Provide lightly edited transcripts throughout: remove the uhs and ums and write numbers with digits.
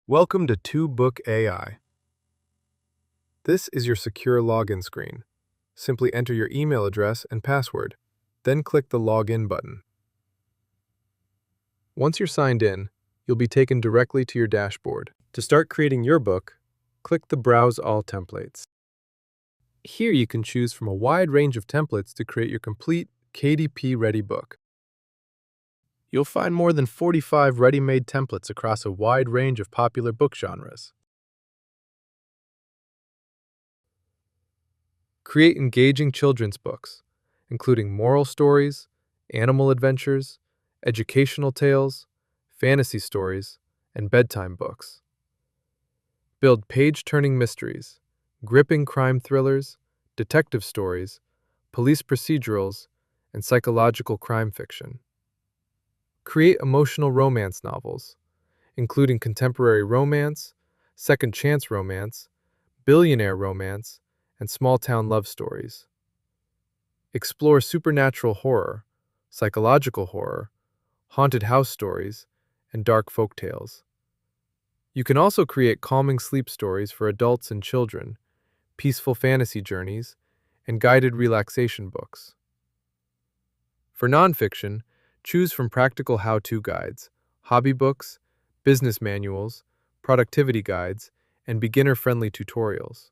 Welcome to TubeBook AI. This is your secure login screen. Simply enter your email address and password, then click the Login button. Once you're signed in, you'll be taken directly to your dashboard. To start creating your book, click the Browse All Templates. Here you can choose from a wide range of templates to create your complete KDP-ready book. You'll find more than 45 ready-made templates across a wide range of popular book genres. Create engaging children's books, including moral stories, animal adventures, educational tales, fantasy stories, and bedtime books. Build page-turning mysteries, gripping crime thrillers, detective stories, police procedurals, and psychological crime fiction. Create emotional romance novels, including contemporary romance, second chance romance, billionaire romance, and small-town love stories. Explore supernatural horror, psychological horror, haunted house stories, and dark folk tales. You can also create calming sleep stories for adults and children, peaceful fantasy journeys, and guided relaxation books. For nonfiction, choose from practical how-to guides, hobby books, business manuals, productivity guides, and beginner-friendly tutorials.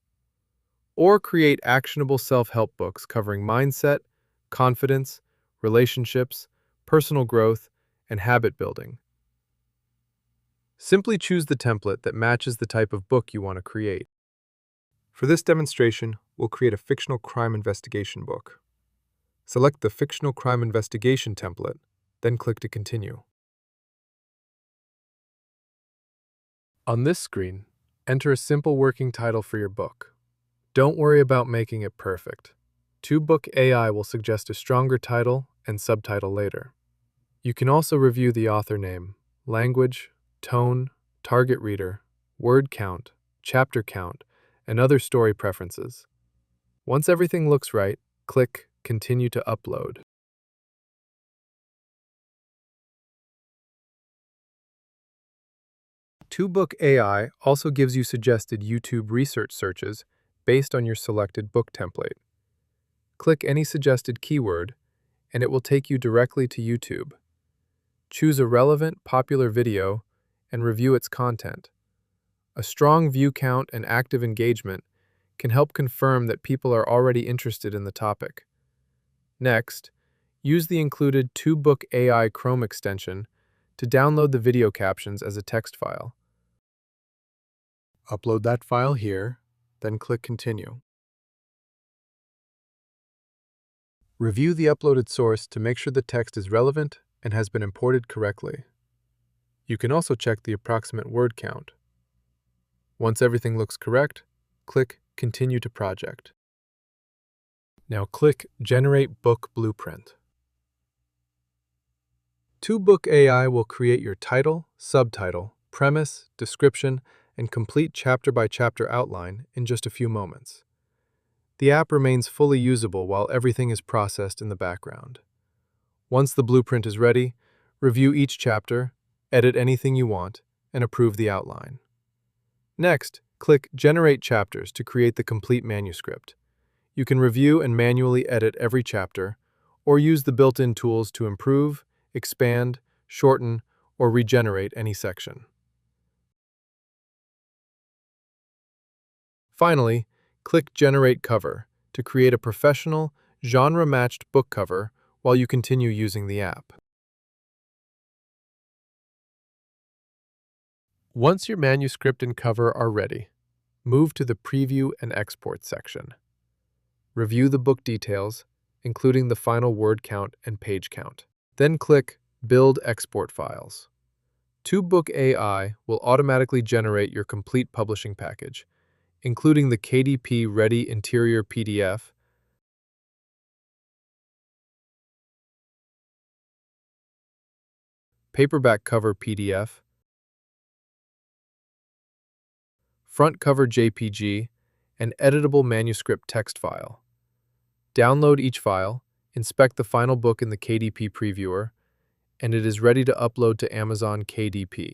Or create actionable self-help books covering mindset, confidence, relationships, personal growth, and habit building. Simply choose the template that matches the type of book you want to create. For this demonstration, we'll create a fictional crime investigation book. Select the Fictional Crime Investigation template, then click to continue. On this screen, enter a simple working title for your book. Don't worry about making it perfect. TubeBook AI will suggest a stronger title and subtitle later. You can also review the author name, language, tone, target reader, word count, chapter count, and other story preferences. Once everything looks right, click Continue to upload. TubeBook AI also gives you suggested YouTube research searches based on your selected book template. Click any suggested keyword, and it will take you directly to YouTube. Choose a relevant, popular video and review its content. A strong view count and active engagement can help confirm that people are already interested in the topic. Next, use the included TubeBook AI Chrome extension to download the video captions as a text file. Upload that file here, then click Continue. Review the uploaded source to make sure the text is relevant and has been imported correctly. You can also check the approximate word count. Once everything looks correct, click Continue to Project. Now click Generate Book Blueprint. TubeBook AI will create your title, subtitle, premise, description, and complete chapter-by-chapter outline in just a few moments. The app remains fully usable while everything is processed in the background. Once the blueprint is ready, review each chapter, edit anything you want, and approve the outline. Next, click Generate Chapters to create the complete manuscript. You can review and manually edit every chapter, or use the built-in tools to improve, expand, shorten, or regenerate any section. Finally, click Generate Cover to create a professional, genre-matched book cover while you continue using the app. Once your manuscript and cover are ready, move to the Preview and Export section. Review the book details, including the final word count and page count. Then click Build Export Files. TubeBook AI will automatically generate your complete publishing package, including the KDP Ready Interior PDF, paperback cover PDF, front cover JPG, and editable manuscript text file. Download each file, inspect the final book in the KDP Previewer, and it is ready to upload to Amazon KDP.